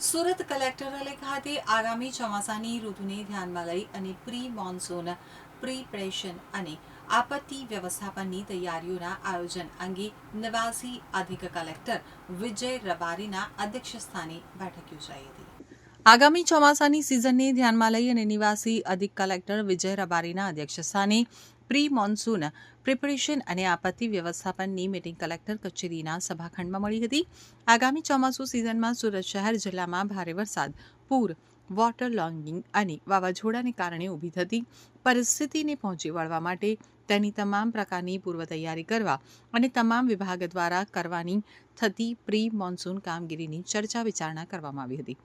સુરત કલેક્ટરાલય ખાતે આગામી ચોમાસાની ઋતુને ધ્યાનમાં લઈ અને પ્રી મોન્સૂન પ્રિપરેશન અને આપત્તિ વ્યવસ્થાપનની તૈયારીઓના આયોજન અંગે નિવાસી અધિક કલેક્ટર વિજય રબારીના અધ્યક્ષસ્થાને બેઠક યોજાઈ હતી। આગામી ચોમાસાની સિઝનને ધ્યાનમાં લઈ અને નિવાસી અધિક કલેક્ટર વિજય રબારીના અધ્યક્ષસ્થાને પ્રી મોન્સૂન પ્રિપરેશન અને આપત્તિ વ્યવસ્થાપનની મીટિંગ કલેક્ટર કચેરીના સભાખંડમાં મળી હતી। આગામી ચોમાસુ સિઝનમાં સુરત શહેર જિલ્લામાં ભારે વરસાદ, પૂર, વોટર લોગિંગ અને વાવાઝોડાને કારણે ઊભી થતી પરિસ્થિતિને પહોંચી વળવા માટે તેની તમામ પ્રકારની પૂર્વ તૈયારી કરવા અને તમામ વિભાગ દ્વારા કરવાની થતી પ્રી મોન્સૂન કામગીરીની ચર્ચા વિચારણા કરવામાં આવી હતી।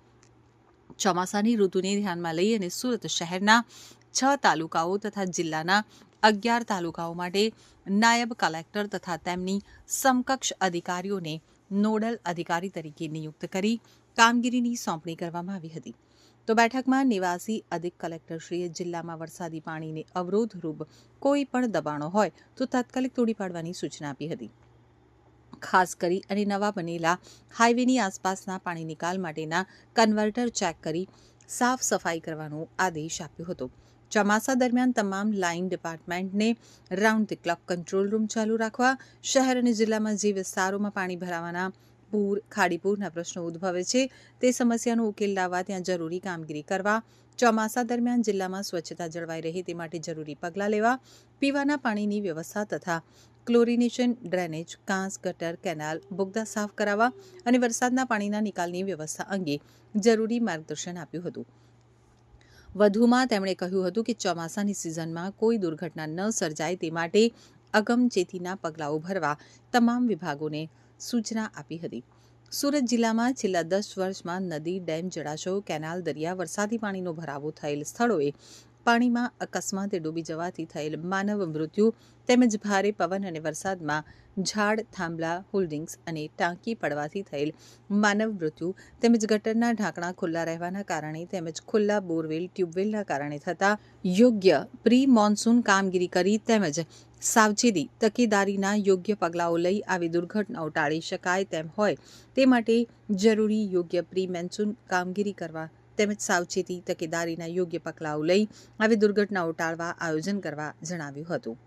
ચોમાસાની ઋતુને ધ્યાનમાં લઈ અને સુરત શહેરના 6 તાલુકાઓ તથા જિલ્લાના 11 તાલુકાઓ માટે નાયબ કલેક્ટર તથા તેમની સમકક્ષ અધિકારીઓને નોડલ અધિકારી તરીકે નિયુક્ત કરી કામગીરીની સોંપણી કરવામાં આવી હતી। તો બેઠકમાં નિવાસી અધિક કલેક્ટરશ્રીએ જિલ્લામાં વરસાદી પાણીને અવરોધરૂપ કોઈ પણ દબાણો હોય તો તાત્કાલિક તોડી પાડવાની સૂચના આપી હતી। ખાસ કરી અને નવા બનેલા હાઈવેની આસપાસના પાણી નિકાલ માટેના કન્વર્ટર ચેક કરી સાફ સફાઈ કરવાનો આદેશ આપ્યો હતો। ચોમાસા દરમિયાન તમામ લાઇન ડિપાર્ટમેન્ટને round the clock control room ચાલુ રાખવા, શહેર અને જિલ્લામાં જે વિસ્તારોમાં પાણી ભરાવાના પૂર, ખાડીપૂરના પ્રશ્નો ઉદ્ભવે છે તે સમસ્યાનો ઉકેલ લાવવા ત્યાં જરૂરી કામગીરી કરવા, ચોમાસા દરમિયાન જિલ્લામાં સ્વચ્છતા જળવાઈ રહે તે માટે જરૂરી પગલાં લેવા, પીવાના પાણીની વ્યવસ્થા તથા ક્લોરિનેશન, ડ્રેનેજ, કાંસ, ગટર, કેનાલ, બોગદા સાફ કરાવવા અને વરસાદના પાણીના નિકાલની વ્યવસ્થા અંગે જરૂરી માર્ગદર્શન આપ્યું હતું। વધુમાં તેમણે કહ્યું હતું કે ચોમાસાની સિઝનમાં કોઈ દુર્ઘટના ન સર્જાય તે માટે અગમચેતીના પગલાઓ ભરવા તમામ વિભાગોને સૂચના આપી હતી। સુરત જિલ્લામાં છેલ્લા 10 વર્ષમાં નદી, ડેમ, જળાશયો, કેનાલ, દરિયા, વરસાદી પાણીનો ભરાવો થયેલ સ્થળોએ પાણીમાં અકસ્માતે ડૂબી જવાથી થયેલ માનવ મૃત્યુ તેમજ ભારે પવન અને વરસાદમાં ઝાડ, થાંભલા, હોલ્ડિંગ્સ અને ટાંકી પડવાથી થયેલ માનવ મૃત્યુ તેમજ ગટરના ઢાંકણા ખુલ્લા રહેવાના કારણે તેમજ ખુલ્લા બોરવેલ, ટ્યુબવેલના કારણે થતા યોગ્ય પ્રી મોન્સૂન કામગીરી કરી તેમજ સાવચેતી તકેદારીના યોગ્ય પગલાઓ લઈ આવી દુર્ઘટનાઓ ટાળી શકાય તેમ હોય તે માટે જરૂરી યોગ્ય પ્રી મોન્સૂન કામગીરી કરવા તેમજ સાવચેતી તકેદારીના યોગ્ય પગલાઓ લઈ આવી દુર્ઘટનાઓ ટાળવા આયોજન કરવા જણાવ્યું હતું।